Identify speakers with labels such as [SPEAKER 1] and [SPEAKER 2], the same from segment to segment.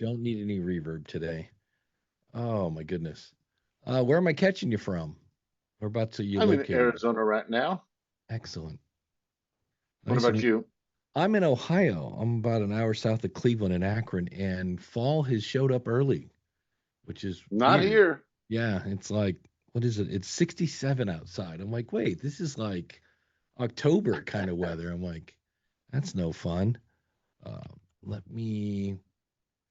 [SPEAKER 1] don't need any reverb today. Oh my goodness. Where am I catching you from? Whereabouts are you
[SPEAKER 2] I'm in
[SPEAKER 1] located?
[SPEAKER 2] Arizona right now.
[SPEAKER 1] Excellent.
[SPEAKER 2] What
[SPEAKER 1] Nice to
[SPEAKER 2] about
[SPEAKER 1] meet.
[SPEAKER 2] you?
[SPEAKER 1] I'm in Ohio. I'm about an hour south of Cleveland and Akron, and fall has showed up early, which is
[SPEAKER 2] Not
[SPEAKER 1] weird.
[SPEAKER 2] here.
[SPEAKER 1] Yeah, it's like, what is it? It's 67 outside. I'm like, wait, this is like October kind of weather. I'm like, that's no fun. Uh, let me.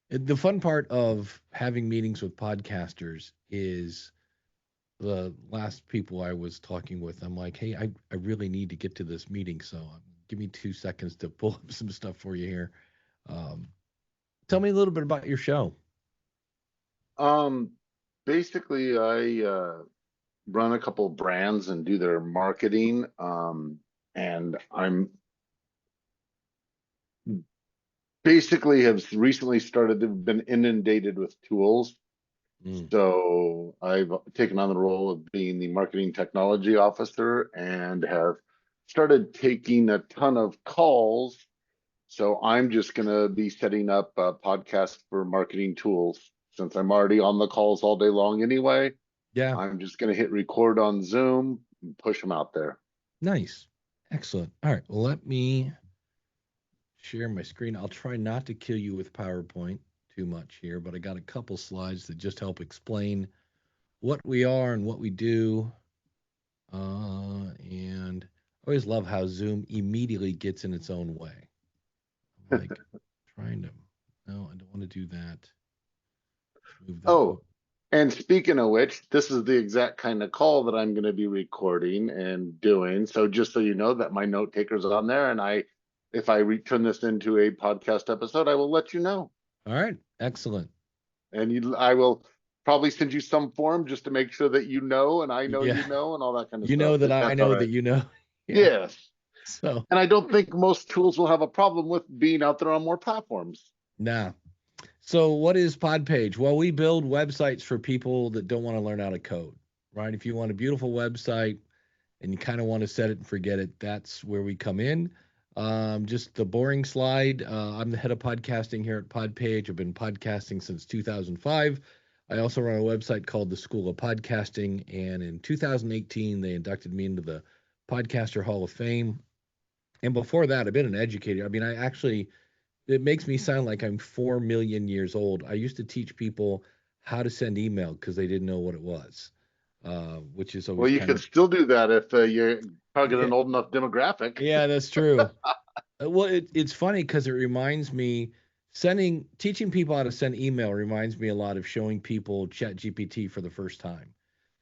[SPEAKER 1] The fun part of having meetings with podcasters is the last people I was talking with. I'm like, hey, I really need to get to this meeting. So give me 2 seconds to pull up some stuff for you here. Um, Tell me a little bit about your show.
[SPEAKER 2] Um, Basically, I run a couple brands and do their marketing. And I'm basically have recently started to been inundated with tools.
[SPEAKER 1] Mm.
[SPEAKER 2] So I've taken on the role of being the marketing technology officer and have started taking a ton of calls. So I'm just going to be setting up a podcast for marketing tools since I'm already on the calls all day long anyway.
[SPEAKER 1] Yeah,
[SPEAKER 2] I'm just going to hit record on Zoom and push them out there.
[SPEAKER 1] nice. Excellent. All right, well, let me share my screen. I'll try not to kill you with PowerPoint too much here, but I got a couple slides that just help explain what we are and what we do. And I always love how Zoom immediately gets in its own way. I'm like trying to, no, I don't want to do that. Move that.
[SPEAKER 2] Oh, and speaking of which, this is the exact kind of call that I'm going to be recording and doing. So just so you know that my note taker's on there, and if I return this into a podcast episode, I will let you know.
[SPEAKER 1] All right, excellent.
[SPEAKER 2] And I will probably send you some form just to make sure that you know, and I know
[SPEAKER 1] Yeah,
[SPEAKER 2] you know, and all that kind of
[SPEAKER 1] you know
[SPEAKER 2] stuff,
[SPEAKER 1] that
[SPEAKER 2] if
[SPEAKER 1] I
[SPEAKER 2] that's all
[SPEAKER 1] know that
[SPEAKER 2] right.
[SPEAKER 1] you know. Yeah.
[SPEAKER 2] Yes.
[SPEAKER 1] So,
[SPEAKER 2] And I don't think most tools will have a problem with being out there on more platforms.
[SPEAKER 1] nah. So, what is Podpage? Well, we build websites for people that don't want to learn how to code, right? If you want a beautiful website and you kind of want to set it and forget it, that's where we come in. Just the boring slide. I'm the head of podcasting here at Podpage. I've been podcasting since 2005. I also run a website called the School of Podcasting. And in 2018, they inducted me into the Podcaster Hall of Fame. And before that, I've been an educator. I mean, it makes me sound like I'm 4 million years old. I used to teach people how to send email because they didn't know what it was, which is
[SPEAKER 2] Well,
[SPEAKER 1] always
[SPEAKER 2] you
[SPEAKER 1] kind
[SPEAKER 2] could
[SPEAKER 1] of,
[SPEAKER 2] still do that if you're targeting
[SPEAKER 1] yeah,
[SPEAKER 2] an old enough demographic.
[SPEAKER 1] yeah, that's true. Well, it's funny because it reminds me teaching people how to send email reminds me a lot of showing people Chat GPT for the first time.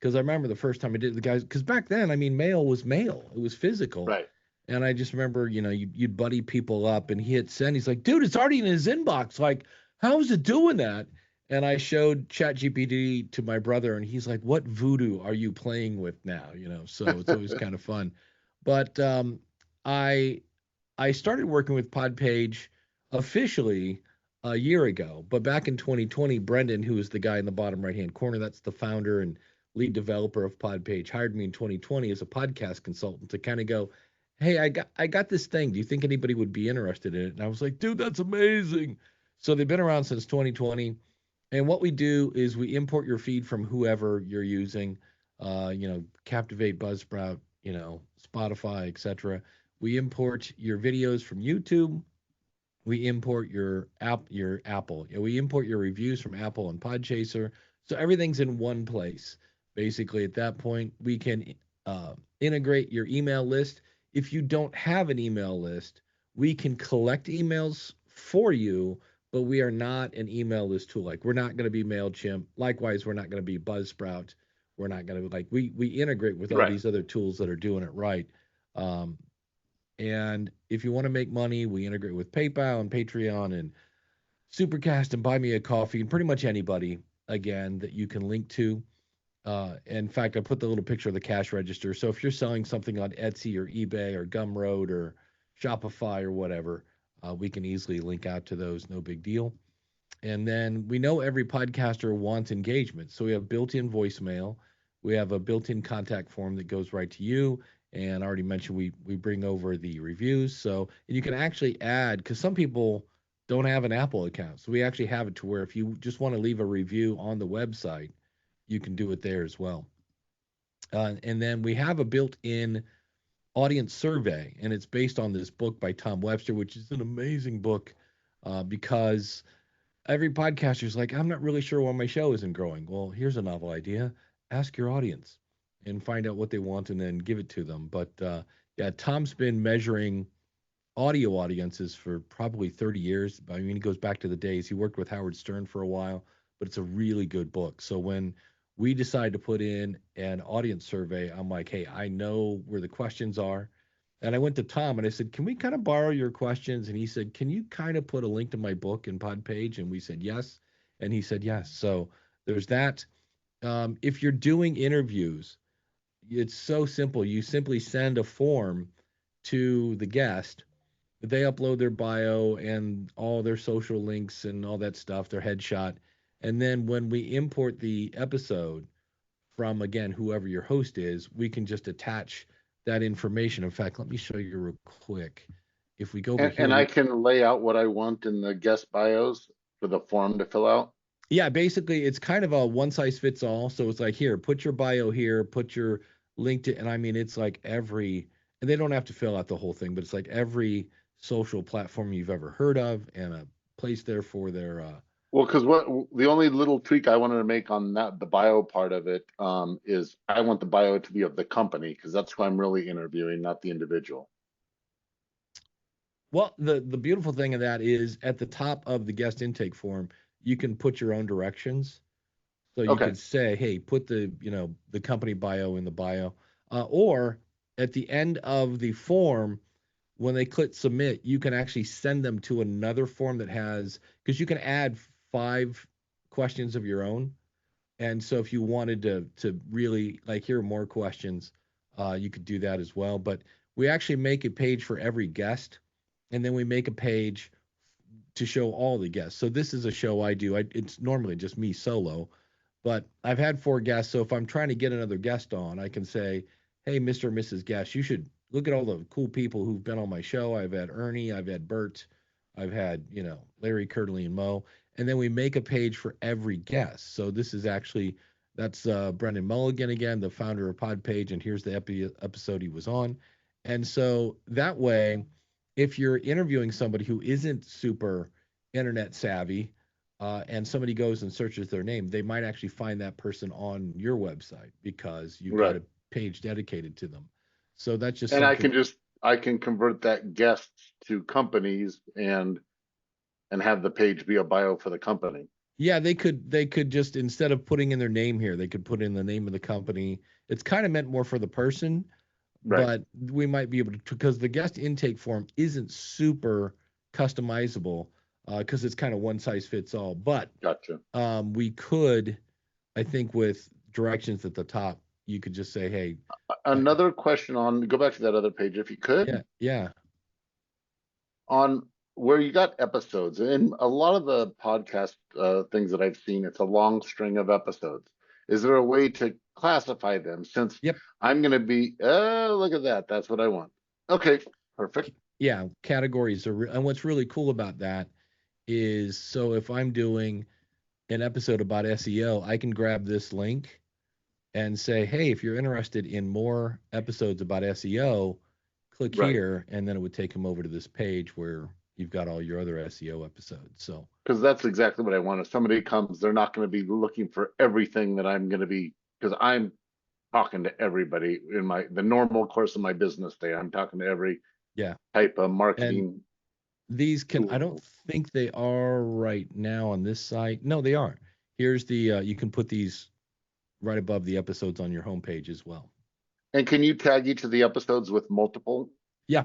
[SPEAKER 1] Because I remember the first time I did the guys, because back then, I mean, mail was mail, it was physical.
[SPEAKER 2] Right.
[SPEAKER 1] And I just remember, you'd buddy people up and he hit send. He's like, dude, it's already in his inbox. Like, how is it doing that? And I showed Chat GPT to my brother, and he's like, what voodoo are you playing with now? So it's always kind of fun. But I I started working with Podpage officially a year ago, but back in 2020, Brendan, who is the guy in the bottom right hand corner, that's the founder and lead developer of Podpage, hired me in 2020 as a podcast consultant to kind of go, hey, I got this thing. Do you think anybody would be interested in it? And I was like, dude, that's amazing. So they've been around since 2020. And what we do is we import your feed from whoever you're using, Captivate, Buzzsprout, Spotify, etc. We import your videos from YouTube. We import your Apple. We import your reviews from Apple and Podchaser. So everything's in one place. Basically, at that point, we can integrate your email list. If you don't have an email list, we can collect emails for you, but we are not an email list tool. Like we're not going to be MailChimp. Likewise, we're not going to be Buzzsprout. We're not going to like we integrate with all
[SPEAKER 2] Right.
[SPEAKER 1] these other tools that are doing it right. Um, and if you want to make money, we integrate with PayPal and Patreon and Supercast and Buy Me a Coffee and pretty much anybody, again, that you can link to. In fact, I put the little picture of the cash register. So if you're selling something on Etsy or eBay or Gumroad or Shopify or whatever, we can easily link out to those. No big deal. And then we know every podcaster wants engagement. So we have built-in voicemail. We have a built-in contact form that goes right to you. And I already mentioned we bring over the reviews. So and you can actually add, because some people don't have an Apple account. So we actually have it to where if you just want to leave a review on the website, you can do it there as well. And then we have a built-in audience survey, and it's based on this book by Tom Webster, which is an amazing book because every podcaster is like, I'm not really sure why my show isn't growing. Well, here's a novel idea. Ask your audience and find out what they want and then give it to them. But yeah, Tom's been measuring audio audiences for probably 30 years. I mean, he goes back to the days he worked with Howard Stern for a while, but it's a really good book. So when we decided to put in an audience survey, I'm like, hey, I know where the questions are. And I went to Tom and I said, can we kind of borrow your questions? And he said, can you kind of put a link to my book in Podpage? And we said, yes. And he said, yes. So there's that. If you're doing interviews, it's so simple. You simply send a form to the guest. They upload their bio and all their social links and all that stuff, their headshot. And then when we import the episode from, again, whoever your host is, we can just attach that information. In fact, let me show you real quick. If we go over here,
[SPEAKER 2] And I can lay out what I want in the guest bios for the form to fill out.
[SPEAKER 1] yeah, basically it's kind of a one size fits all. So it's like, here, put your bio here, put your link to, and I mean, it's like every, and they don't have to fill out the whole thing, but it's like every social platform you've ever heard of and a place there for their,
[SPEAKER 2] Well, because what the only little tweak I wanted to make on that, the bio part of it, is I want the bio to be of the company because that's who I'm really interviewing, not the individual.
[SPEAKER 1] well, the beautiful thing of that is at the top of the guest intake form, you can put your own directions. So you
[SPEAKER 2] Okay,
[SPEAKER 1] could say, hey, put the, the company bio in the bio, or at the end of the form, when they click submit, you can actually send them to another form that has, because you can add 5 questions of your own. And so if you wanted to really like hear more questions, you could do that as well. But we actually make a page for every guest, and then we make a page to show all the guests. So this is a show I do. It's normally just me solo, but I've had 4 guests. So if I'm trying to get another guest on, I can say, hey, Mr. or Mrs. Guest, you should look at all the cool people who've been on my show. I've had Ernie, I've had Bert, I've had, Larry, Curly, and Mo. And then we make a page for every guest. So this is actually, that's Brendan Mulligan again, the founder of Podpage. And here's the episode he was on. And so that way, if you're interviewing somebody who isn't super internet savvy, and somebody goes and searches their name, they might actually find that person on your website because you've got
[SPEAKER 2] right.
[SPEAKER 1] a page dedicated to them. So that's just
[SPEAKER 2] And
[SPEAKER 1] something.
[SPEAKER 2] I can convert that guest to companies and have the page be a bio for the company.
[SPEAKER 1] Yeah, they could just, instead of putting in their name here, they could put in the name of the company. It's kind of meant more for the person,
[SPEAKER 2] Right.
[SPEAKER 1] but we might be able to, because the guest intake form isn't super customizable, because it's kind of one size fits all. But
[SPEAKER 2] Gotcha.
[SPEAKER 1] we could, I think, with directions at the top, you could just say, hey,
[SPEAKER 2] Another question on, go back to that other page if you could,
[SPEAKER 1] yeah, yeah.
[SPEAKER 2] on where you got episodes. And a lot of the podcast things that I've seen, it's a long string of episodes. Is there a way to classify them since
[SPEAKER 1] Yep.
[SPEAKER 2] I'm going to be, look at that. That's what I want. Okay, perfect.
[SPEAKER 1] Yeah, categories are, and what's really cool about that is, so if I'm doing an episode about SEO, I can grab this link and say, hey, if you're interested in more episodes about SEO, click
[SPEAKER 2] Right.
[SPEAKER 1] here, and then it would take them over to this page where you've got all your other SEO episodes. So
[SPEAKER 2] Because that's exactly what I want. If somebody comes, they're not going to be looking for everything that I'm going to be, because I'm talking to everybody in the normal course of my business day. I'm talking to every
[SPEAKER 1] yeah,
[SPEAKER 2] type of
[SPEAKER 1] and
[SPEAKER 2] marketing
[SPEAKER 1] these can, I don't
[SPEAKER 2] tool.
[SPEAKER 1] think they are right now on this site. No, they aren't. Here's the you can put these right above the episodes on your homepage as well.
[SPEAKER 2] And can you tag each of the episodes with multiple?
[SPEAKER 1] Yeah,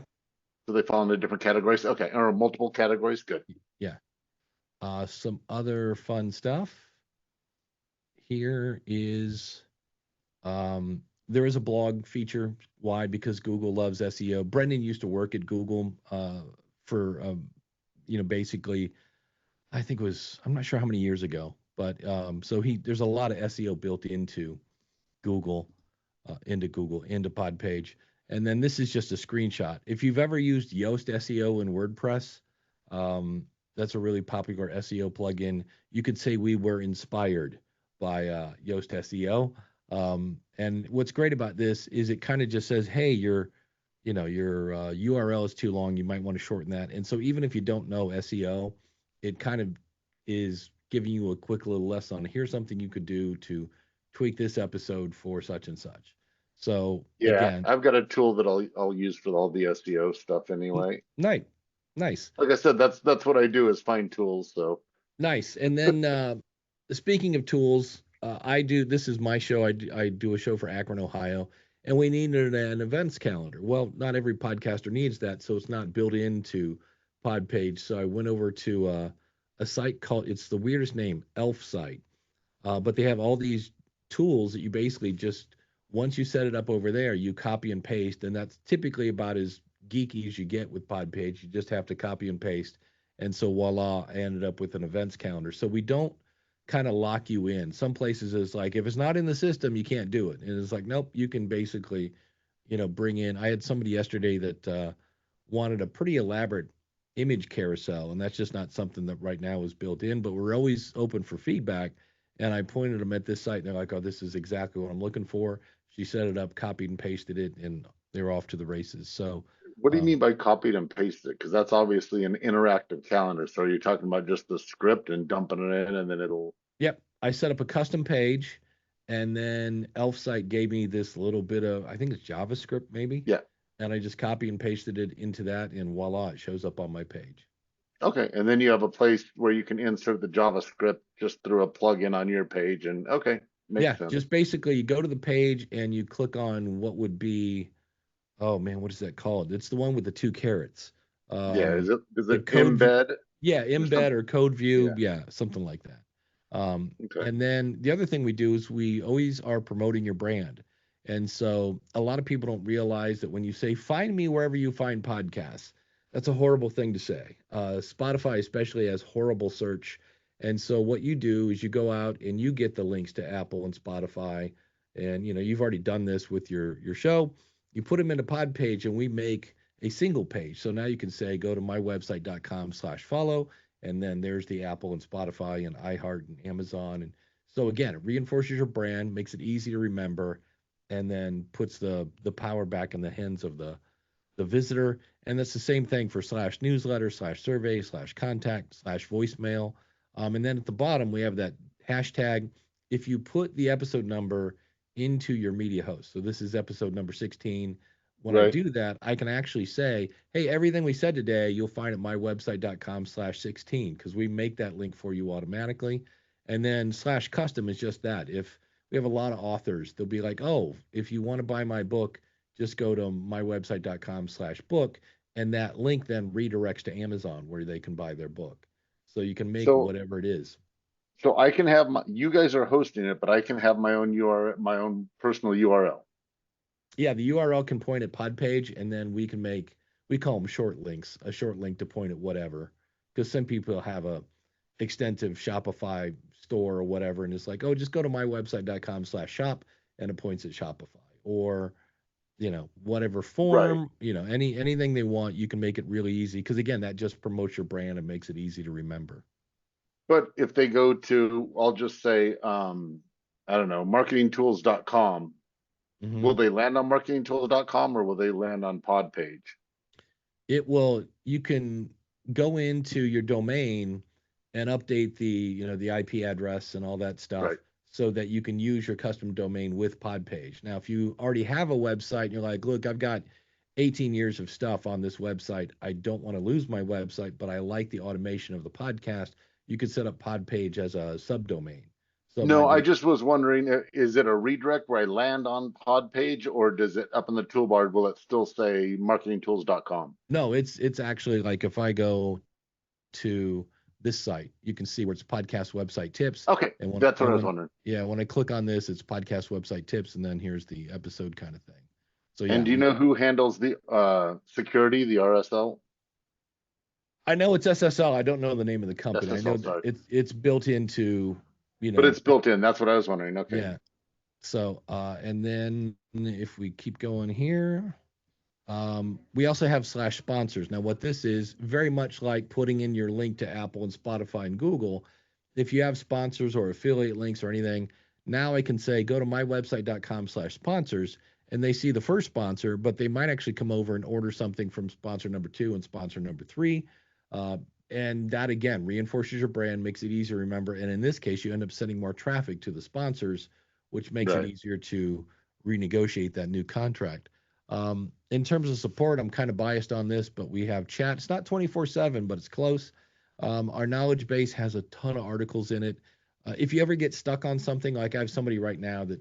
[SPEAKER 2] So they fall into different categories? Okay, or multiple categories? Good.
[SPEAKER 1] yeah. Some other fun stuff here is, there is a blog feature. Why? Because Google loves SEO. Brendan used to work at Google for, basically, I think it was, I'm not sure how many years ago, but so there's a lot of SEO built Google, into Podpage. And then this is just a screenshot. If you've ever used Yoast SEO in WordPress, um, That's a really popular SEO plugin. You could say we were inspired by Yoast SEO. And what's great about this is it kind of just says, hey, your URL is too long. You might want to shorten that. And so even if you don't know SEO, it kind of is giving you a quick little lesson on here's something you could do to tweak this episode for such and such. So
[SPEAKER 2] Yeah,
[SPEAKER 1] again,
[SPEAKER 2] I've got a tool that I'll use for all the SEO stuff anyway.
[SPEAKER 1] nice, nice.
[SPEAKER 2] Like I said, that's what I do is find tools. So
[SPEAKER 1] Nice. And then speaking of tools, I do this is my show. I do a show for Akron, Ohio, and we needed an events calendar. Well, not every podcaster needs that, so it's not built into Podpage. So I went over to a site called it's the weirdest name, Elf site. But they have all these tools that you basically just once you set it up over there, you copy and paste, and that's typically about as geeky as you get with Podpage. You just have to copy and paste, and so voila, I ended up with an events calendar. So we don't kind of lock you in. Some places it's like if it's not in the system, you can't do it, and it's like nope, you can basically, bring in. I had somebody yesterday that wanted a pretty elaborate image carousel, and that's just not something that right now is built in. But we're always open for feedback and I pointed them at this site, and they're like, "Oh, this is exactly what I'm looking for." She set it up, copied and pasted it, and they were off to the races. So,
[SPEAKER 2] what do you
[SPEAKER 1] um,
[SPEAKER 2] mean by copied and pasted? Because that's obviously an interactive calendar. So are you talking about just the script and dumping it in and then it'll
[SPEAKER 1] yep, I set up a custom page, and then Elf site gave me this little bit of, I think it's JavaScript maybe,
[SPEAKER 2] yeah.
[SPEAKER 1] and I just copy and pasted it into that, and voila, it shows up on my page.
[SPEAKER 2] Okay. And then you have a place where you can insert the JavaScript just through a plugin on your page. And okay, makes
[SPEAKER 1] Yeah,
[SPEAKER 2] sense.
[SPEAKER 1] just basically you go to the page and you click on what would be, oh man, what is that called? It's the one with the two carrots.
[SPEAKER 2] Yeah.
[SPEAKER 1] Um,
[SPEAKER 2] Is
[SPEAKER 1] the
[SPEAKER 2] it
[SPEAKER 1] code view,
[SPEAKER 2] embed
[SPEAKER 1] yeah,
[SPEAKER 2] or
[SPEAKER 1] embed
[SPEAKER 2] something?
[SPEAKER 1] or code view,
[SPEAKER 2] Yeah.
[SPEAKER 1] yeah, something like that.
[SPEAKER 2] Okay.
[SPEAKER 1] And then the other thing we do is we always are promoting your brand. And so a lot of people don't realize that when you say find me wherever you find podcasts, that's a horrible thing to say. Spotify especially has horrible search. And so what you do is you go out and you get the links to Apple and Spotify. And you've already done this with your show. You put them into Podpage and we make a single page. So now you can say go to mywebsite.com/follow and then there's the Apple and Spotify and iHeart and Amazon. And so again, it reinforces your brand, makes it easy to remember, and then puts the power back in the hands of the visitor. And that's the same thing for /newsletter/survey/contact/voicemail. And then at the bottom, we have that hashtag. If you put the episode number into your media host, so this is episode number 16. When I
[SPEAKER 2] Right.
[SPEAKER 1] do that, I can actually say, hey, everything we said today, you'll find at mywebsite.com/16 because we make that link for you automatically. And then /custom is just that. If we have a lot of authors, they'll be like, oh, if you want to buy my book, just go to mywebsite.com/book. And that link then redirects to Amazon where they can buy their book. So you can make
[SPEAKER 2] So
[SPEAKER 1] whatever it is.
[SPEAKER 2] so I can have you guys are hosting it, but I can have my own my own personal URL.
[SPEAKER 1] Yeah, the URL can point at Podpage, and then we call them short links, a short link to point at whatever. Because some people have a extensive Shopify store or whatever, and it's like, oh, just go to mywebsite.com/shop, and it points at Shopify. Or whatever
[SPEAKER 2] Right.
[SPEAKER 1] form, anything they want, you can make it really easy. Because again, that just promotes your brand and makes it easy to remember.
[SPEAKER 2] But if they go to, I'll just say, I don't know, marketingtools.com, will
[SPEAKER 1] Hmm.
[SPEAKER 2] they land on marketingtools.com or will they land on Podpage?
[SPEAKER 1] You can go into your domain and update the IP address and all that stuff
[SPEAKER 2] Right.
[SPEAKER 1] so that you can use your custom domain with Podpage. Now, if you already have a website and you're like, look, I've got 18 years of stuff on this website. I don't want to lose my website, but I like the automation of the podcast. You could set up Podpage as a subdomain. So it
[SPEAKER 2] No,
[SPEAKER 1] might
[SPEAKER 2] I
[SPEAKER 1] be
[SPEAKER 2] just was wondering, is it a redirect where I land on Podpage or does it up in the toolbar, will it still say marketingtools.com?
[SPEAKER 1] no, it's actually like if I go to this site, you can see where it's podcast website tips.
[SPEAKER 2] Okay,
[SPEAKER 1] And when
[SPEAKER 2] that's what
[SPEAKER 1] and
[SPEAKER 2] I was
[SPEAKER 1] when
[SPEAKER 2] wondering.
[SPEAKER 1] yeah, when I click on this, it's podcast website tips, and then here's the episode kind of thing. So
[SPEAKER 2] And
[SPEAKER 1] yeah,
[SPEAKER 2] do you know who handles the security, the RSL?
[SPEAKER 1] I know it's SSL. I don't know the name of the company. I know
[SPEAKER 2] SSL,
[SPEAKER 1] that
[SPEAKER 2] sorry.
[SPEAKER 1] it's built into,
[SPEAKER 2] But it's built in. That's what I was wondering. Okay.
[SPEAKER 1] yeah. So and then if we keep going here, We also have /sponsors. Now, what this is, very much like putting in your link to Apple and Spotify and Google, if you have sponsors or affiliate links or anything, now I can say, go to mywebsite.com/sponsors, and they see the first sponsor, but they might actually come over and order something from sponsor number 2 and sponsor number 3. Uh, and that, again, reinforces your brand, makes it easier to remember. And in this case, you end up sending more traffic to the sponsors, which makes it
[SPEAKER 2] Right.
[SPEAKER 1] easier to renegotiate that new contract. In terms of support, I'm kind of biased on this, but we have chat. It's not 24/7, but it's close. Our knowledge base has a ton of articles in it. If you ever get stuck on something, like I have somebody right now that,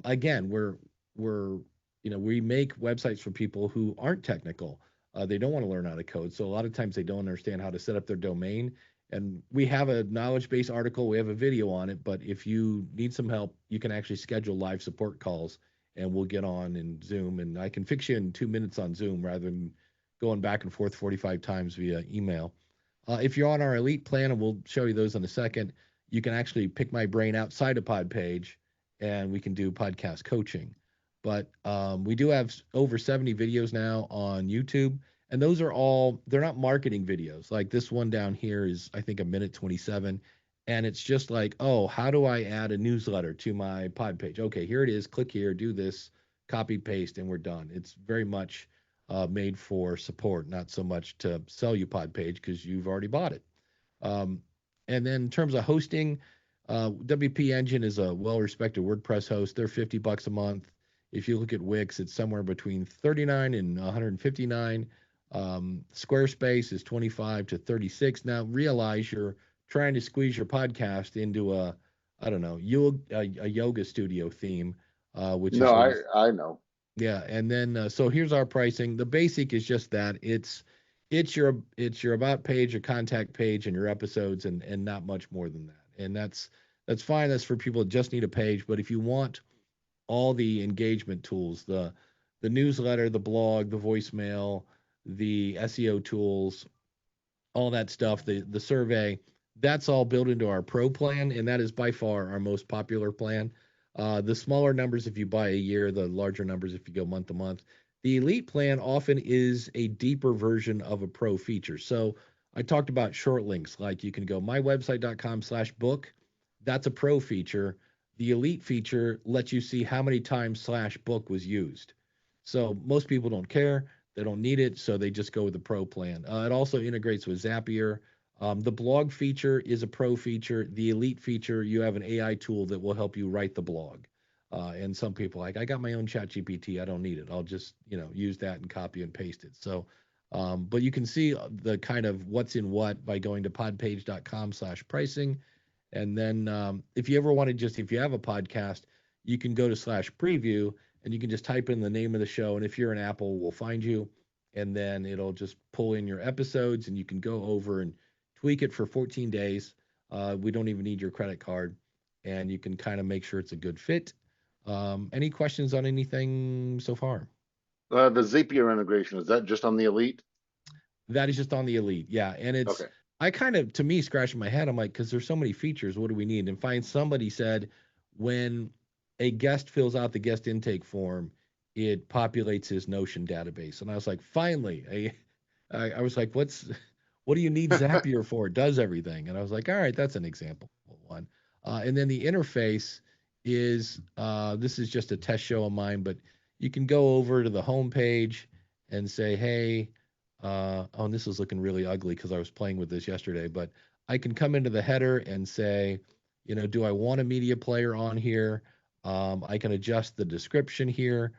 [SPEAKER 1] again, we're we make websites for people who aren't technical. They don't want to learn how to code, so a lot of times they don't understand how to set up their domain. And we have a knowledge base article, we have a video on it. But if you need some help, you can actually schedule live support calls, and we'll get on in Zoom, and I can fix you in 2 minutes on Zoom rather than going back and forth 45 times via email. If you're on our elite plan, and we'll show you those in a second, you can actually pick my brain outside of Podpage, and we can do podcast coaching. But we do have over 70 videos now on YouTube, and those are all, they're not marketing videos. Like this one down here is, I think, a minute 27. And it's just like, oh, how do I add a newsletter to my pod page? Okay, here it is. Click here, do this, copy, paste, and we're done. It's very much made for support, not so much to sell you pod page because you've already bought it. Um, and then in terms of hosting, WP Engine is a well-respected WordPress host. They're $50 a month. If you look at Wix, it's somewhere between 39 and 159. Squarespace is 25 to 36. Now realize you're trying to squeeze your podcast into a, I don't know, a yoga studio theme, which is
[SPEAKER 2] No,
[SPEAKER 1] always,
[SPEAKER 2] I know.
[SPEAKER 1] yeah. And then so here's our pricing. The basic is just that it's your about page, your contact page, and your episodes, and not much more than that. And that's fine. That's for people that just need a page. But if you want all the engagement tools, the newsletter, the blog, the voicemail, the SEO tools, all that stuff, the survey, that's all built into our pro plan, and that is by far our most popular plan. The smaller numbers if you buy a year, the larger numbers if you go month to month. The elite plan often is a deeper version of a pro feature. So I talked about short links, like you can go mywebsite.com/book. That's a pro feature. The elite feature lets you see how many times /book was used. So most people don't care. They don't need it, so they just go with the pro plan. It also integrates with Zapier. The blog feature is a pro feature. The elite feature, you have an AI tool that will help you write the blog. And some people are like, I got my own chat GPT. I don't need it. I'll just, use that and copy and paste it. So, but you can see the kind of what's in what by going to podpage.com/pricing. And then if you ever want to if you have a podcast, you can go to /preview, and you can just type in the name of the show. And if you're an Apple, we'll find you. And then it'll just pull in your episodes, and you can go over and tweak it for 14 days. We don't even need your credit card, and you can kind of make sure it's a good fit. Any questions on anything so far?
[SPEAKER 2] The Zapier integration, is that just on the Elite?
[SPEAKER 1] That is just on the elite. Yeah. And
[SPEAKER 2] Okay.
[SPEAKER 1] I kind of, to me, scratching my head, I'm like, because there's so many features, what do we need? And find somebody said when a guest fills out the guest intake form, it populates his Notion database. And I was like, finally, I was like, what do you need Zapier for? It does everything. And I was like, all right, that's an example of one. And then the interface is, this is just a test show of mine, but you can go over to the home page and say, hey, oh, and this is looking really ugly because I was playing with this yesterday, but I can come into the header and say, do I want a media player on here? I can adjust the description here.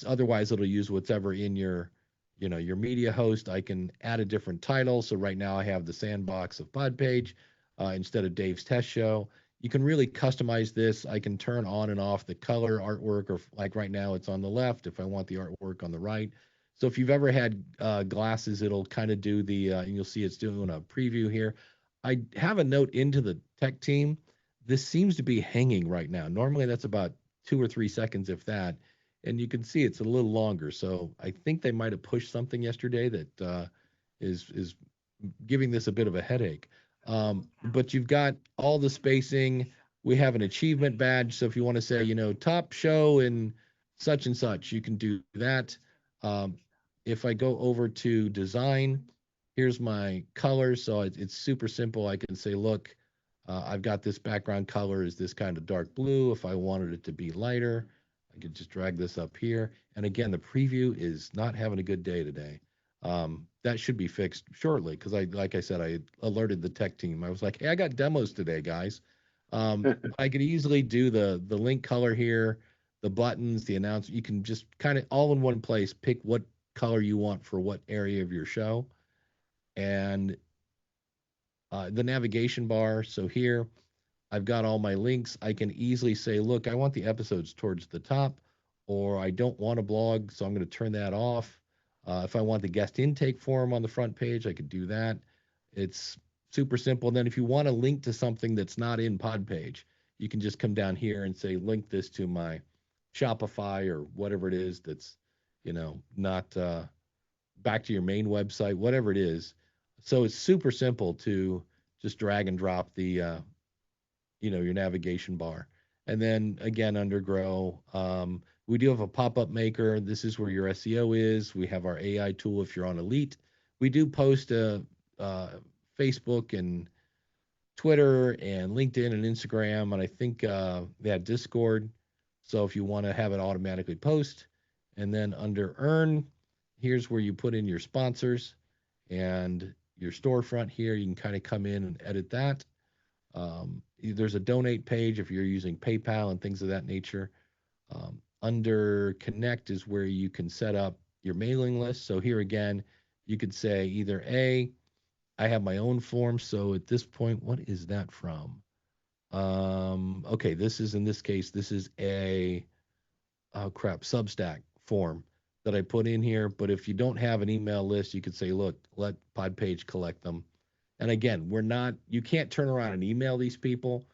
[SPEAKER 1] Otherwise, it'll use whatever in your media host. I can add a different title. So right now I have the sandbox of Podpage instead of Dave's test show. You can really customize this. I can turn on and off the color artwork, or like right now it's on the left if I want the artwork on the right. So if you've ever had glasses, it'll kind of do and you'll see it's doing a preview here. I have a note into the tech team. This seems to be hanging right now. Normally that's about 2 or 3 seconds, if that. And you can see it's a little longer. So I think they might have pushed something yesterday that is giving this a bit of a headache. But you've got all the spacing. We have an achievement badge. So if you want to say, top show in such and such, you can do that. Um, if I go over to design, here's my color. So it's super simple. I can say, look, I've got this background color is this kind of dark blue. If I wanted it to be lighter, I could just drag this up here. And again, the preview is not having a good day today. That should be fixed shortly because like I said, I alerted the tech team. I was like, hey, I got demos today, guys. I could easily do the link color here, the buttons, the announcement. You can just kind of all in one place, pick what color you want for what area of your show. And the navigation bar. So here, I've got all my links. I can easily say, look, I want the episodes towards the top, or I don't want a blog, so I'm going to turn that off. If I want the guest intake form on the front page, I could do that. It's super simple. And then if you want to link to something that's not in Podpage, you can just come down here and say, link this to my Shopify or whatever it is that's, not back to your main website, whatever it is. So it's super simple to just drag and drop your navigation bar. And then again, under Grow, we do have a pop-up maker. This is where your SEO is. We have our AI tool if you're on Elite. We do post Facebook and Twitter and LinkedIn and Instagram, and I think they have Discord. So if you want to have it automatically post, and then under Earn, here's where you put in your sponsors and your storefront here. You can kind of come in and edit that. There's a donate page if you're using PayPal and things of that nature. Under Connect is where you can set up your mailing list. So here again, you could say either I have my own form. So at this point, what is that from? Okay, this is in this case, this is a Substack form that I put in here. But if you don't have an email list, you could say, look, let Podpage collect them. And again, you can't turn around and email these people,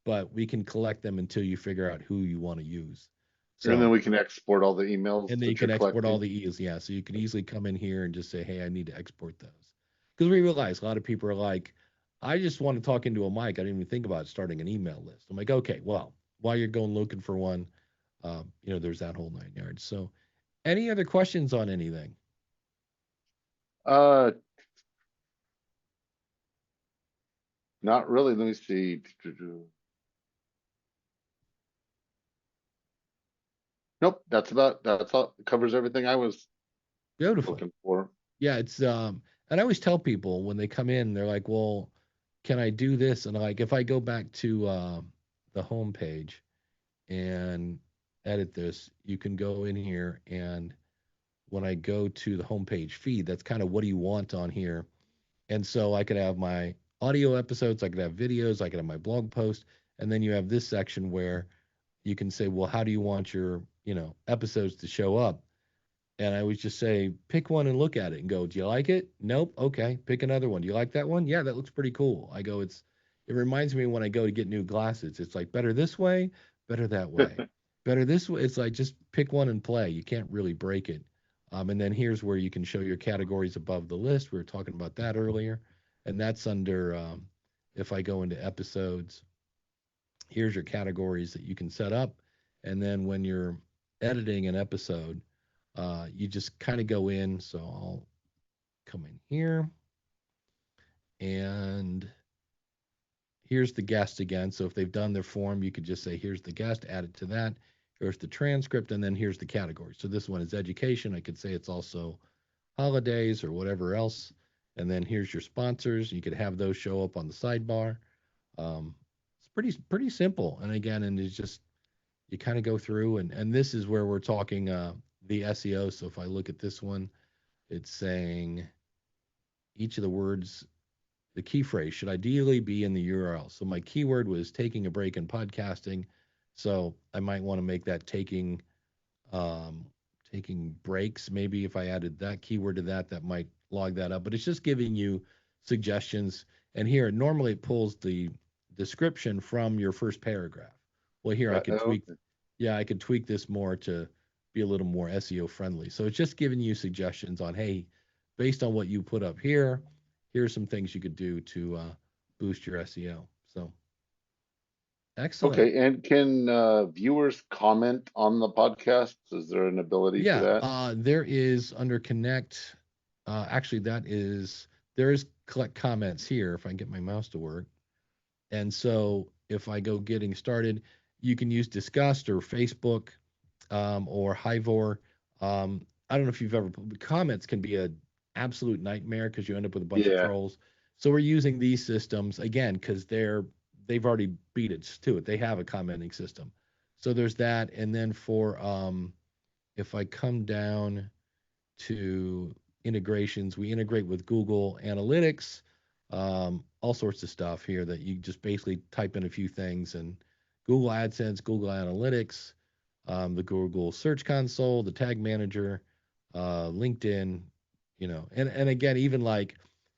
[SPEAKER 1] but we can collect them until you figure out who you want to use.
[SPEAKER 2] And then
[SPEAKER 1] So,
[SPEAKER 2] we can export all the emails
[SPEAKER 1] and then you
[SPEAKER 2] that you're
[SPEAKER 1] can export all
[SPEAKER 2] collecting.
[SPEAKER 1] the e's. Yeah. So you can easily come in here and just say, hey, I need to export those. Because we realize a lot of people are like, I just want to talk into a mic. I didn't even think about starting an email list. I'm like, okay, well, while you're going looking for one, there's that whole 9 yards. So any other questions on anything?
[SPEAKER 2] Uh, Not really. Let me see. Nope, that's all. Covers everything I was
[SPEAKER 1] Beautiful.
[SPEAKER 2] looking for.
[SPEAKER 1] Yeah, it's and I always tell people when they come in, they're like, well, can I do this? And like if I go back to the home page and edit this, you can go in here and when I go to the homepage feed, that's kind of what do you want on here. And so I could have my audio episodes, I could have videos, I could have my blog post, and then you have this section where you can say, well, how do you want your, episodes to show up? And I always just say, pick one and look at it and go, do you like it? Nope. Okay. Pick another one. Do you like that one? Yeah, that looks pretty cool. I go, it reminds me when I go to get new glasses. It's like better this way, better that way, better this way. It's like just pick one and play. You can't really break it. And then here's where you can show your categories above the list. We were talking about that earlier. And that's under, if I go into episodes, here's your categories that you can set up. And then when you're editing an episode, you just kind of go in. So I'll come in here and here's the guest again. So if they've done their form, you could just say, here's the guest, add it to that. Here's the transcript, and then here's the category. So this one is education. I could say it's also holidays or whatever else. And then here's your sponsors. You could have those show up on the sidebar. It's pretty simple. And again, and it's just you kind of go through and this is where we're talking the SEO. So if I look at this one, it's saying each of the words, the key phrase should ideally be in the URL. So my keyword was taking a break in podcasting. So I might want to make that um, taking breaks. Maybe if I added that keyword to that, that might log that up. But it's just giving you suggestions. And here, normally it pulls the description from your first paragraph. Well, here I
[SPEAKER 2] Right.
[SPEAKER 1] could
[SPEAKER 2] Oh,
[SPEAKER 1] tweak.
[SPEAKER 2] okay.
[SPEAKER 1] Yeah, I could tweak this more to be a little more SEO friendly. So it's just giving you suggestions on, hey, based on what you put up here, here's some things you could do to boost your SEO. So Excellent.
[SPEAKER 2] Okay, and can viewers comment on the podcast? Is there an ability for
[SPEAKER 1] Yeah,
[SPEAKER 2] that?
[SPEAKER 1] there is under connect. Actually, there is collect comments here if I can get my mouse to work. And so if I go getting started, you can use Disgust or Facebook or Hivor. I don't know if you've ever comments can be a absolute nightmare because you end up with a bunch of
[SPEAKER 2] Yeah.
[SPEAKER 1] trolls. So we're using these systems again because they've already beat it to it. They have a commenting system. So there's that, and then for if I come down to integrations, we integrate with Google Analytics, all sorts of stuff here that you just basically type in a few things and Google AdSense, Google Analytics, the Google Search Console, the Tag Manager, LinkedIn, and again, even like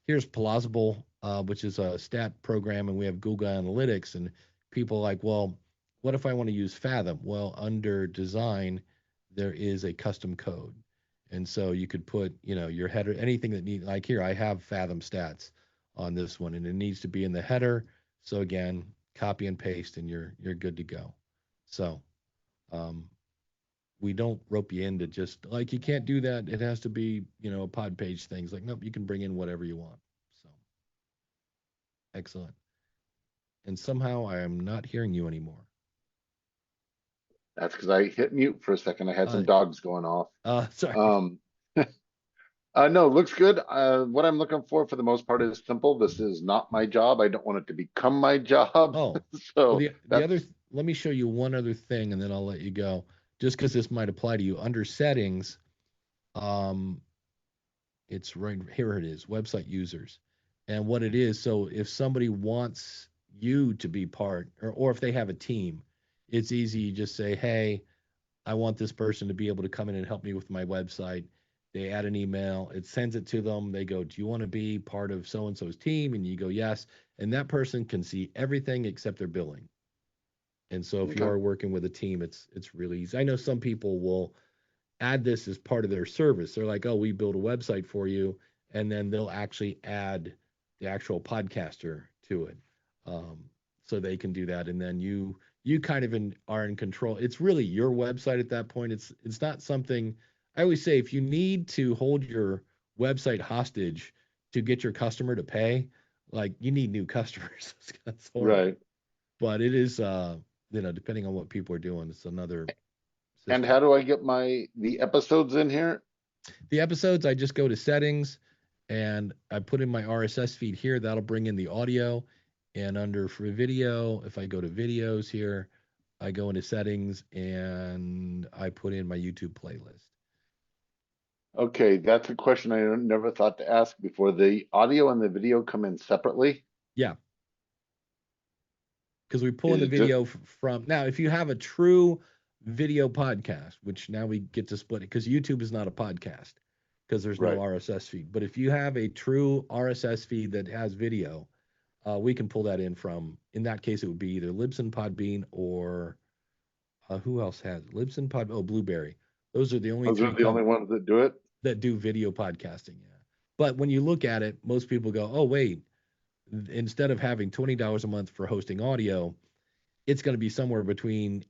[SPEAKER 1] here's Plausible, which is a stat program, and we have Google Analytics, and people are like, well, what if I want to use Fathom? Well, under design, there is a custom code. And so you could put, your header, anything that need like here, I have Fathom stats on this one, and it needs to be in the header. So again, copy and paste, and you're good to go. So um, we don't rope you into just like you can't do that. It has to be, a pod page things. Like, nope, you can bring in whatever you want. So excellent. And somehow I am not hearing you anymore.
[SPEAKER 2] That's because I hit mute for a second. I had
[SPEAKER 1] Uh,
[SPEAKER 2] some dogs going off.
[SPEAKER 1] sorry.
[SPEAKER 2] Um, no, looks good. What I'm looking for the most part is simple. This is not my job. I don't want it to become my job.
[SPEAKER 1] Oh, well,
[SPEAKER 2] So
[SPEAKER 1] the
[SPEAKER 2] that's
[SPEAKER 1] other, let me show you one other thing, and then I'll let you go. Just because this might apply to you. Under settings, um, it's right here. It is website users, and what it is. So if somebody wants you to be part, or if they have a team, it's easy. You just say, "Hey, I want this person to be able to come in and help me with my website." They add an email, it sends it to them. They go, "Do you want to be part of so and so's team?" And you go, "Yes." And that person can see everything except their billing. And so if you
[SPEAKER 2] okay.
[SPEAKER 1] are working with a team, it's really easy. I know some people will add this as part of their service. They're like, "Oh, we build a website for you," and then they'll actually add the actual podcaster to it, um, so they can do that. And then you kind of are in control. It's really your website at that point. It's not something. I always say if you need to hold your website hostage to get your customer to pay, like you need new customers. That's horrible,
[SPEAKER 2] Right.
[SPEAKER 1] but it is depending on what people are doing, it's another
[SPEAKER 2] And
[SPEAKER 1] system.
[SPEAKER 2] how do I get the episodes in here?
[SPEAKER 1] The episodes, I just go to settings and I put in my RSS feed here. That'll bring in the audio. And under for video, if I go to videos here, I go into settings and I put in my YouTube playlist.
[SPEAKER 2] Okay, that's a question I never thought to ask before. The audio and the video come in separately.
[SPEAKER 1] Yeah, because we pull in
[SPEAKER 2] Is
[SPEAKER 1] the
[SPEAKER 2] it just
[SPEAKER 1] video from now. If you have a true video podcast, which now we get to split it because YouTube is not a podcast because there's no
[SPEAKER 2] right?
[SPEAKER 1] RSS feed. But if you have a true RSS feed that has video, we can pull that in from. In that case, it would be either Libsyn, Podbean, or who else has Libsyn, Pod? Oh, Blueberry. Those are the only
[SPEAKER 2] Those are
[SPEAKER 1] three
[SPEAKER 2] the only ones that do it.
[SPEAKER 1] that do video podcasting. Yeah, but when you look at it, most people go, "Oh, wait." Instead of having $20 a month for hosting audio, it's going to be somewhere between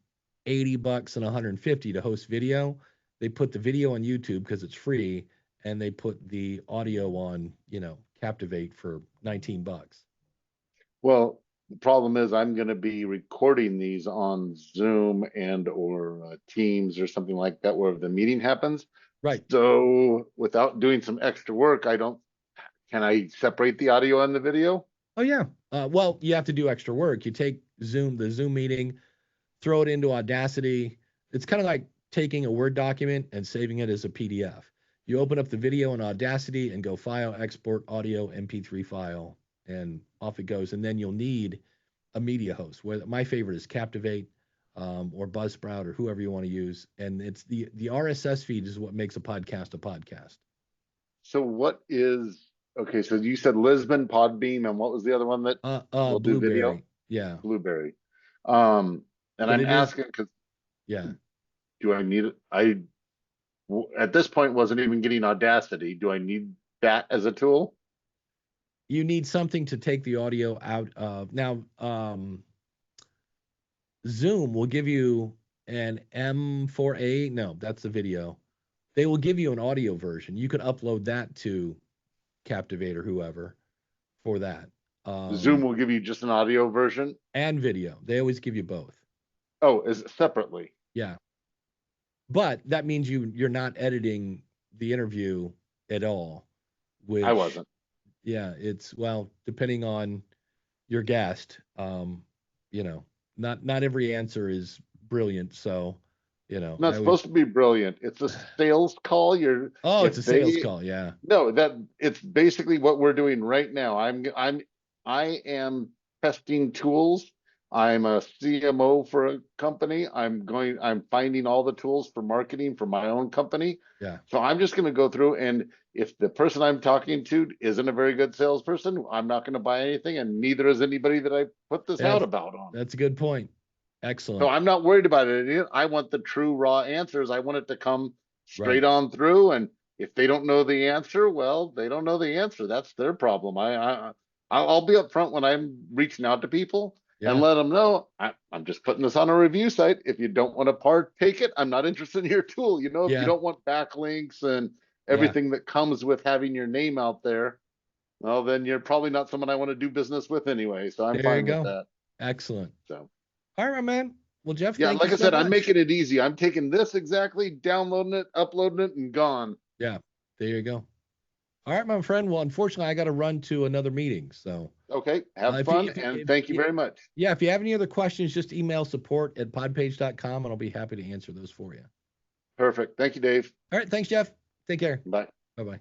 [SPEAKER 1] $80 and 150 to host video. They put the video on YouTube because it's free, and they put the audio on, Captivate for $19.
[SPEAKER 2] Well, the problem is I'm going to be recording these on Zoom and or Teams or something like that where the meeting happens.
[SPEAKER 1] Right.
[SPEAKER 2] So without doing some extra work, I don't. Can I separate the audio and the video?
[SPEAKER 1] Oh yeah. Well, you have to do extra work. You take the Zoom meeting, throw it into Audacity. It's kind of like taking a Word document and saving it as a PDF. You open up the video in Audacity and go File, Export, Audio, MP3 file, and off it goes. And then you'll need a media host. Where my favorite is Captivate, or Buzzsprout, or whoever you want to use. And it's the RSS feed is what makes a podcast a podcast.
[SPEAKER 2] So what is okay? So you said Lisbon, Podbeam, and what was the other one that will do video?
[SPEAKER 1] Blueberry. Yeah.
[SPEAKER 2] Blueberry. Um, and
[SPEAKER 1] But
[SPEAKER 2] I'm
[SPEAKER 1] it is,
[SPEAKER 2] asking because
[SPEAKER 1] yeah.
[SPEAKER 2] do I need it? At this point wasn't even getting Audacity. Do I need that as a tool?
[SPEAKER 1] You need something to take the audio out of. Now, Zoom will give you an M4A. No, that's the video. They will give you an audio version. You could upload that to Captivate or whoever for that.
[SPEAKER 2] Zoom will give you just an audio version.
[SPEAKER 1] And video. They always give you both.
[SPEAKER 2] Oh, is it separately?
[SPEAKER 1] Yeah. But that means you're not editing the interview at all,
[SPEAKER 2] I
[SPEAKER 1] which,
[SPEAKER 2] wasn't.
[SPEAKER 1] yeah, it's, well, depending on your guest, not every answer is brilliant. So,
[SPEAKER 2] Not supposed to be brilliant. It's a sales call.
[SPEAKER 1] oh,
[SPEAKER 2] If
[SPEAKER 1] it's a sales
[SPEAKER 2] they
[SPEAKER 1] call. Yeah.
[SPEAKER 2] No, that it's basically what we're doing right now. I am testing tools. I'm a CMO for a company. I'm finding all the tools for marketing for my own company.
[SPEAKER 1] Yeah.
[SPEAKER 2] So I'm just going to go through, and if the person I'm talking to isn't a very good salesperson, I'm not going to buy anything, and neither is anybody that I put this out about on.
[SPEAKER 1] That's a good point.
[SPEAKER 2] So
[SPEAKER 1] Excellent.
[SPEAKER 2] I'm not worried about it. I want the true raw answers. I want it to come
[SPEAKER 1] Right.
[SPEAKER 2] straight on through. And if they don't know the answer, well, they don't know the answer. That's their problem. I'll be upfront when I'm reaching out to people and
[SPEAKER 1] Yeah.
[SPEAKER 2] let them know I'm just putting this on a review site. If you don't want to partake it, I'm not interested in your tool. If you
[SPEAKER 1] Yeah.
[SPEAKER 2] don't want backlinks and
[SPEAKER 1] Yeah.
[SPEAKER 2] everything that comes with having your name out there, well, then you're probably not someone I want to do business with anyway. So I'm
[SPEAKER 1] There you
[SPEAKER 2] fine with
[SPEAKER 1] go.
[SPEAKER 2] that.
[SPEAKER 1] Excellent.
[SPEAKER 2] So.
[SPEAKER 1] All right, my man. Well, Jeff,
[SPEAKER 2] Yeah,
[SPEAKER 1] thank you
[SPEAKER 2] like I
[SPEAKER 1] so
[SPEAKER 2] said, I'm
[SPEAKER 1] much.
[SPEAKER 2] making it easy. I'm taking this exactly, downloading it, uploading it, and gone.
[SPEAKER 1] Yeah, there you go. All right, my friend. Well, unfortunately, I got to run to another meeting. So,
[SPEAKER 2] Okay, have
[SPEAKER 1] if you,
[SPEAKER 2] fun, and thank you very much.
[SPEAKER 1] yeah, if you have any other questions, just email support@podpage.com, and I'll be happy to answer those for you.
[SPEAKER 2] Perfect. Thank you, Dave.
[SPEAKER 1] All right, thanks, Jeff. Take care.
[SPEAKER 2] Bye.
[SPEAKER 1] Bye bye.